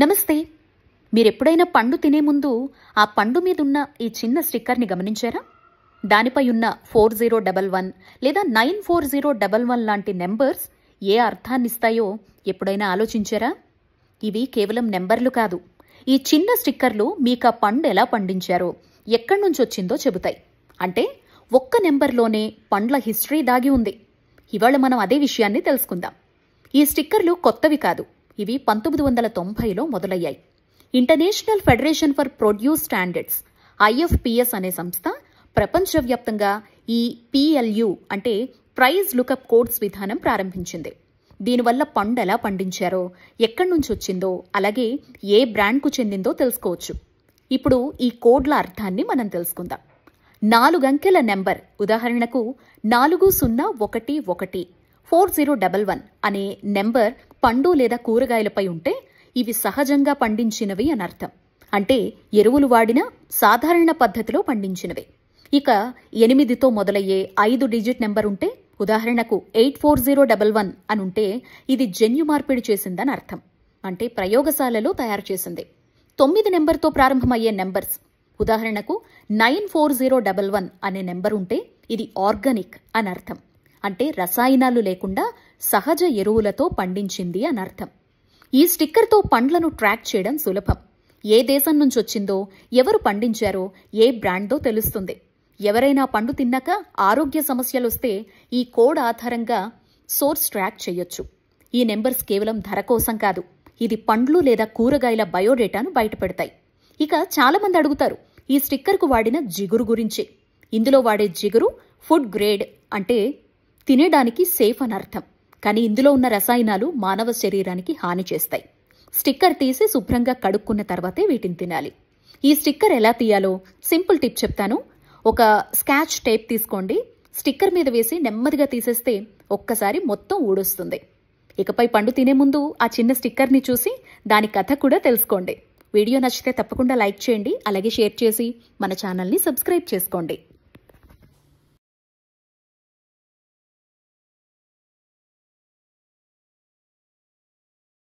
నమస్తే. మీరెప్పుడైనా పండు తినే ముందు ఆ పండు మీదున్న ఈ చిన్న స్టిక్కర్ని గమనించారా? దానిపై ఉన్న 4011 లేదా 94011 లాంటి నెంబర్స్ ఏ అర్థాన్నిస్తాయో ఎప్పుడైనా ఆలోచించారా? ఇవి కేవలం నెంబర్లు కాదు. ఈ చిన్న స్టిక్కర్లు మీకా పండు ఎలా పండించారో, ఎక్కడి నుంచొచ్చిందో చెబుతాయి. అంటే ఒక్క నెంబర్లోనే పండ్ల హిస్టరీ దాగి ఉంది. ఇవాళ మనం అదే విషయాన్ని తెలుసుకుందాం. ఈ స్టిక్కర్లు కొత్తవి కాదు. ఇవి 1990లో మొదలయ్యాయి. International federation for produce standards IFPS అనే సంస్థ ప్రపంచవ్యాప్తంగా ఈ PLU అంటే ప్రైజ్ లుకప్ కోడ్స్ విధానం ప్రారంభించింది. దీనివల్ల పండు ఎలా పండించారో, ఎక్కడి నుంచి వచ్చిందో, అలాగే ఏ బ్రాండ్కు చెందిందో తెలుసుకోవచ్చు. ఇప్పుడు ఈ కోడ్ల అర్థాన్ని మనం తెలుసుకుందాం. 4 అంకెల నెంబర్, ఉదాహరణకు 4011 4011 అనే నెంబర్ పండు లేదా కూరగాయలపై ఉంటే ఇవి సహజంగా పండించినవి అని అర్థం. అంటే ఎరువులు వాడిన సాధారణ పద్ధతిలో పండించినవి. ఇక 8తో మొదలయ్యే 5 డిజిట్ నెంబర్ ఉంటే, ఉదాహరణకు 84011 అని ఉంటే ఇది జన్యు మార్పిడి చేసిందని అర్థం. అంటే ప్రయోగశాలలో తయారు చేసింది. 9 నెంబర్తో ప్రారంభమయ్యే నెంబర్స్, ఉదాహరణకు 94011 అనే నెంబర్ ఉంటే ఇది ఆర్గానిక్ అని అర్థం. అంటే రసాయనాలు లేకుండా సహజ ఎరువులతో పండించింది అని అర్థం. ఈ స్టిక్కర్తో పండ్లను ట్రాక్ చేయడం సులభం. ఏ దేశం నుంచి వచ్చిందో, ఎవరు పండించారో, ఏ బ్రాండ్దో తెలుస్తుంది. ఎవరైనా పండు తిన్నాక ఆరోగ్య సమస్యలొస్తే ఈ కోడ్ ఆధారంగా సోర్స్ ట్రాక్ చేయొచ్చు. ఈ నెంబర్స్ కేవలం ధర కోసం కాదు, ఇది పండ్లు లేదా కూరగాయల బయోడేటాను బయటపెడతాయి. ఇక చాలామంది అడుగుతారు ఈ స్టిక్కర్కు వాడిన జిగురు గురించి. ఇందులో వాడే జిగురు ఫుడ్ గ్రేడ్, అంటే తినేడానికి సేఫ్ అని అర్థం. కానీ ఇందులో ఉన్న రసాయనాలు మానవ శరీరానికి హాని చేస్తాయి. స్టిక్కర్ తీసి శుభ్రంగా కడుక్కున్న తర్వాతే వీటిని తినాలి. ఈ స్టిక్కర్ ఎలా తీయాలో సింపుల్ టిప్ చెప్తాను. ఒక స్కాచ్ టేప్ తీసుకోండి. స్టిక్కర్ మీద వేసి నెమ్మదిగా తీసేస్తే ఒక్కసారి మొత్తం ఊడొస్తుంది. ఇకపై పండు తినే ముందు ఆ చిన్న స్టిక్కర్ని చూసి దాని కథ కూడా తెలుసుకోండి. వీడియో నచ్చితే తప్పకుండా లైక్ చేయండి. అలాగే షేర్ చేసి మన ఛానల్ని సబ్స్క్రైబ్ చేసుకోండి.